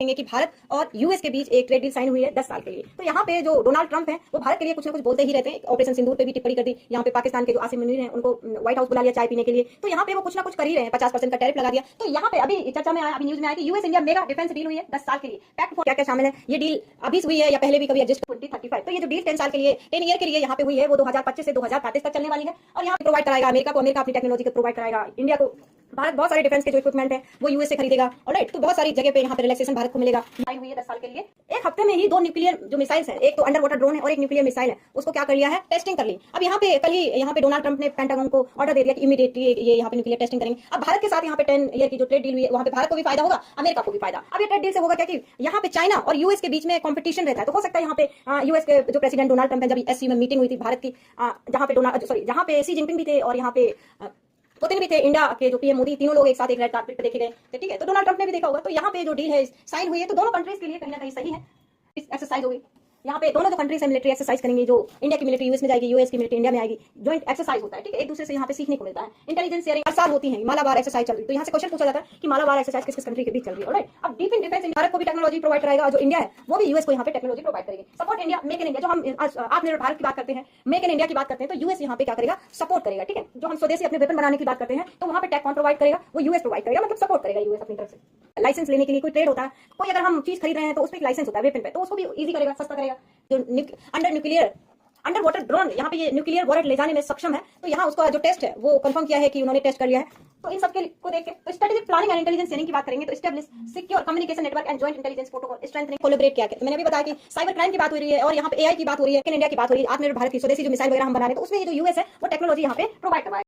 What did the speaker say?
कि भारत और यूएस के बीच एक ट्रेड डील साइन हुई है 10 साल के लिए। तो यहाँ पे जो डोनाल्ड ट्रंप हैं वो भारत के लिए कुछ ना कुछ बोलते ही रहते हैं। ऑपरेशन सिंदूर पे भी टिप्पणी कर दी, यहाँ पे पाकिस्तान के जो आसिम मुनीर हैं उनको व्हाइट हाउस बुला लिया चाय पीने के लिए। तो यहाँ पे वो कुछ ना कुछ कर ही रहे हैं, 50% का टैरिफ लगा दिया। तो यहाँ पे अभी चर्चा में आया, अभी न्यूज में आया कि US India mega defence deal हुई है 10 साल के लिए। पैक्ट क्या क्या शामिल है, ये डील अभी हुई है या पहले भी कभी एडजस्ट 2035। तो ये जो डील 10 साल के लिए 10 ईयर के लिए यहाँ पे हुई है वो 2025 से 2035 तक चलने वाली है। और यहाँ पे प्रोवाइड कराएगा अमेरिका को, अमेरिका अपनी टेक्नोलॉजी को प्रोवाइड कराएगा इंडिया को। भारत बहुत सारे डिफेंस के जो इक्विपमेंट है वो यूएस से खरीदेगा। ऑलराइट, तो बहुत सारी जगह पे यहाँ पे रिलैक्सेशन भारत को मिलेगा। साइन हुई है 10 साल के लिए। एक हफ्ते में ही 2 न्यूक्लियर जो मिसाइल्स हैं, एक तो अंडर वाटर ड्रोन है और एक न्यूक्लियर मिसाइल है, उसको क्या कर लिया है, टेस्टिंग कर ली। अब यहाँ पे कल ही यहाँ पे डोनाल्ड ट्रंप ने पेंटागन को ऑर्डर दे दिया कि इमीडिएटली ये यहाँ पे न्यूक्लियर टेस्टिंग करेंगे। अब भारत के साथ यहाँ पे 10 ईयर की जो ट्रेड डील हुई है वहाँ पे भारत को भी फायदा होगा, अमेरिका को भी फायदा। अब ये ट्रेड डील से होगा क्या कि यहाँ पे चाइना और यूएस के बीच में कंपटीशन रहता है। तो हो सकता है यहाँ पे यूएस के जो प्रेसिडेंट डोनाल्ड ट्रंप है, जब एससीओ में मीटिंग हुई थी भारत की, जहाँ पे सी जिनपिंग भी थे और यहाँ पे पुतिन भी थे, इंडिया के जो पीएम मोदी, तीनों लोग एक साथ एक रेड कार्पेट पे देखे गए। ठीक है, तो डोनाल्ड ट्रंप ने भी देखा होगा। तो यहाँ पे जो डील है साइन हुई है तो दोनों कंट्रीज के लिए कहीं ना कहीं सही है। इस एक्सरसाइज होगी यहाँ पे दोनों जो कंट्रीज है मिलिट्री एक्सरसाइज करेंगे, जो इंडिया की मिलिट्री यूएस में जाएगी, यूएस की मिलिट्री इंडिया में आएगी, जॉइंट एक्सरसाइज होता है। ठीक है, एक दूसरे से यहाँ पे सीखने को मिलता है, इंटेलिजेंस शेयरिंग हर साल होती है। मालाबार एक्सरसाइज चल रही है, तो यहाँ से क्वेश्चन पूछा जाता है कि मालाबार एक्सरसाइज किस किस कंट्री के बीच चल रही है। ऑलराइट, अब डीप इन डिफेंस भारत को भी टेक्नोलॉजी प्रोवाइड कराएगा, जो इंडिया है वो भी यूएस को यहाँ पे टेक्नोलॉजी प्रोवाइड करेगी। Support India, make in India, जो हम आत्मनिर्भर भारत की बात करते हैं, मेक इन इंडिया की बात करते हैं, तो यूएस यहाँ पे क्या करेगा, सपोर्ट करेगा। ठीक है, जो हम स्वदेशी अपने वेपन बनाने की बात करते हैं तो वहाँ पे टेक कौन प्रोवाइड करेगा, वो यूएस प्रोवाइड करेगा, मतलब सपोर्ट करेगा यूएस अपनी तरफ से। लाइसेंस लेने के लिए कोई ट्रेड होता है, कोई अगर हम चीज खरीद रहे हैं तो उसमें एक लाइसेंस होता है वेपन पे, तो उसको भी इजी करेगा, सस्ता करेगा। जो अंडर वाटर ड्रोन यहाँ पे ये न्यूक्लियर वॉरेट ले जाने में सक्षम है, तो यहाँ उसका जो टेस्ट है वो कंफर्म किया है कि उन्होंने टेस्ट कर लिया है। तो इन सब के को देख के तो strategic planning and intelligence sharing की बात करेंगे तो establish secure communication network and joint intelligence protocol strengthening collaborate किया है। तो मैंने भी बताया कि साइबर क्राइम की बात हो रही है और यहाँ पे एआई की बात हो रही है, इंडिया की बात हो रही है, आत्मनिर्भर भारत की स्वदेशी जो मिसाइल वगैरह हम बना रहे हैं, तो उसमें ये जो यूएस है वो टेक्नोलॉजी यहाँ पे प्रोवाइड करवाएगा।